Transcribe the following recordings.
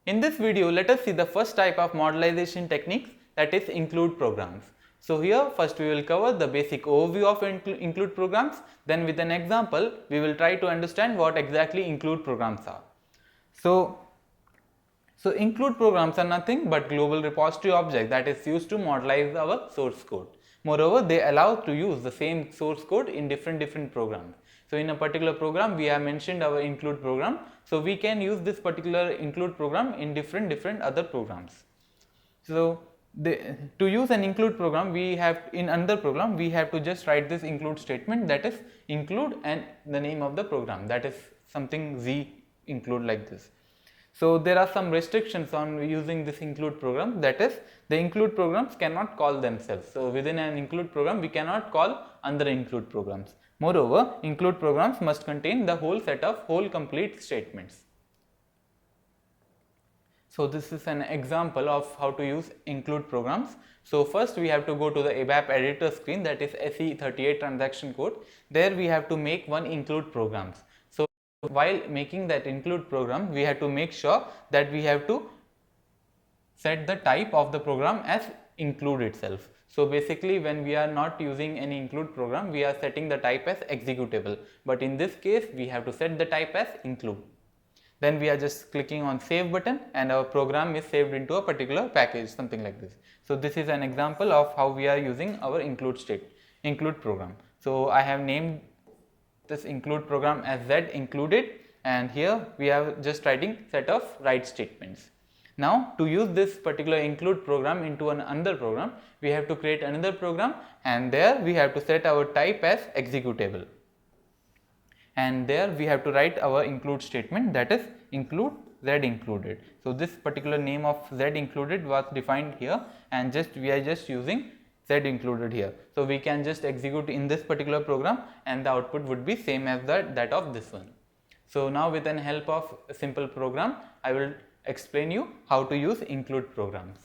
In this video, let us see the first type of modelization techniques, that is include programs. So here first we will cover the basic overview of include programs, then with an example we will try to understand what exactly include programs are. So include programs are nothing but global repository object that is used to modelize our source code. Moreover, they allow to use the same source code in different programs. So in a particular program we have mentioned our include program, so we can use this particular include program in different other programs. So to use an include program, we have in another program we have to just write this include statement, that is include and the name of the program, that is something z include like this. So there are some restrictions on using this include program, that is the include programs cannot call themselves. So within an include program we cannot call other include programs. Moreover, include programs must contain the whole set of whole complete statements. So this is an example of how to use include programs. So first we have to go to the ABAP editor screen, that is SE38 transaction code. There we have to make one include programs. So while making that include program, we have to make sure that we have to set the type of the program as include itself. So basically when we are not using any include program, we are setting the type as executable, but in this case we have to set the type as include. Then we are just clicking on save button and our program is saved into a particular package, something like this. So this is an example of how we are using our include program. So I have named this include program as Z included, and here we are just writing set of write statements. Now to use this particular include program into another program, we have to create another program and there we have to set our type as executable. And there we have to write our include statement, that is include Z included. So this particular name of Z included was defined here, and we are just using Z included here. So we can just execute in this particular program and the output would be same as that of this one. So now with the help of a simple program, I will explain you how to use include programs.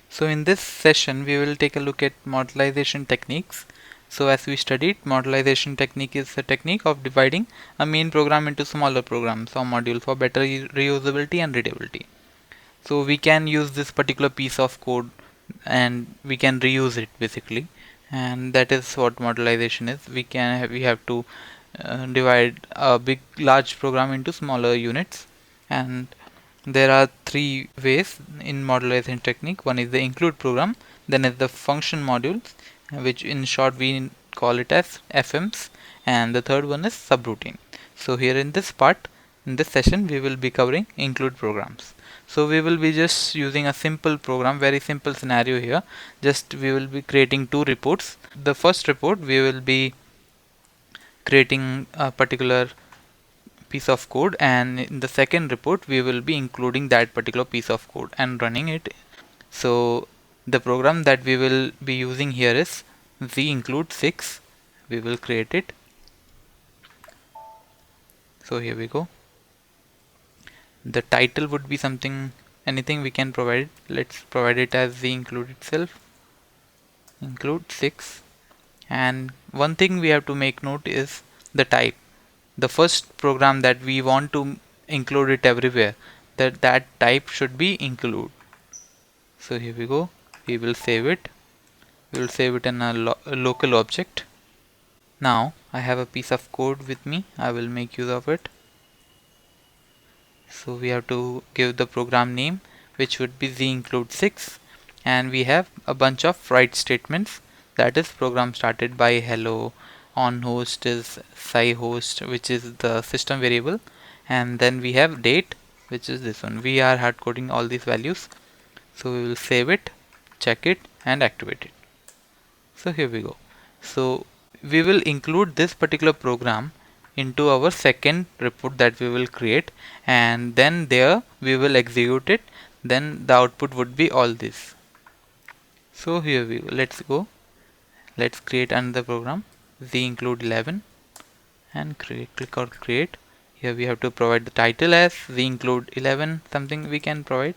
So in this session we will take a look at modelization techniques. So as we studied, modelization technique is a technique of dividing a main program into smaller programs or modules for better reusability and readability. So we can use this particular piece of code and we can reuse it basically, and that is what modelization is. We have to divide a large program into smaller units, and there are three ways in modelization technique. One is the include program, then is the function modules, which in short we call it as FMs, and the third one is subroutine. So here in this session we will be covering include programs. So we will be just using a simple program, very simple scenario here. Just we will be creating two reports. The first report we will be creating a particular piece of code, and in the second report we will be including that particular piece of code and running it. So the program that we will be using here is z include 6. We will create it. So here we go. The title would be anything we can provide. Let's provide it as z include itself, include 6. And one thing we have to make note is the type. The first program that we want to include it everywhere, that type should be include. So here we go. We will save it. We will save it in a local object. Now I have a piece of code with me. I will make use of it. So we have to give the program name, which would be z include 6, and we have a bunch of write statements, that is program started by hello, on host is sci host, which is the system variable, and then we have date, which is this one. We are hard coding all these values. So we will save it, check it, and activate it. So here we go. So we will include this particular program into our second report that we will create, and then there we will execute it. Then the output would be all this. So here we go. Let's create another program, z include 11, and click on create. Here we have to provide the title as z include 11, something we can provide.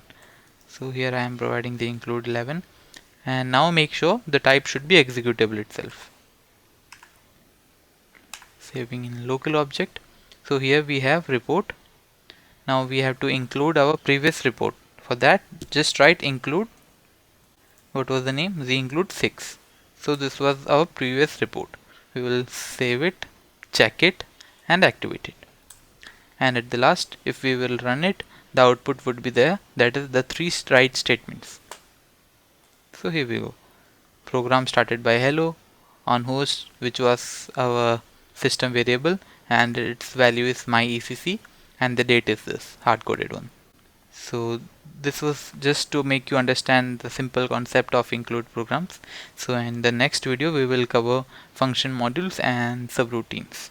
So here I am providing the include 11, and now make sure the type should be executable itself. Saving in local object. So here we have report. Now we have to include our previous report. For that, just write include, what was the name? The include 6. So this was our previous report. We will save it, check it, and activate it. And at the last, if we will run it, the output would be there. That is the 3 write statements. So here we go. Program started by hello on host, which was our system variable, and its value is my ECC, and the date is this hard-coded one. So this was just to make you understand the simple concept of include programs. So in the next video we will cover function modules and subroutines.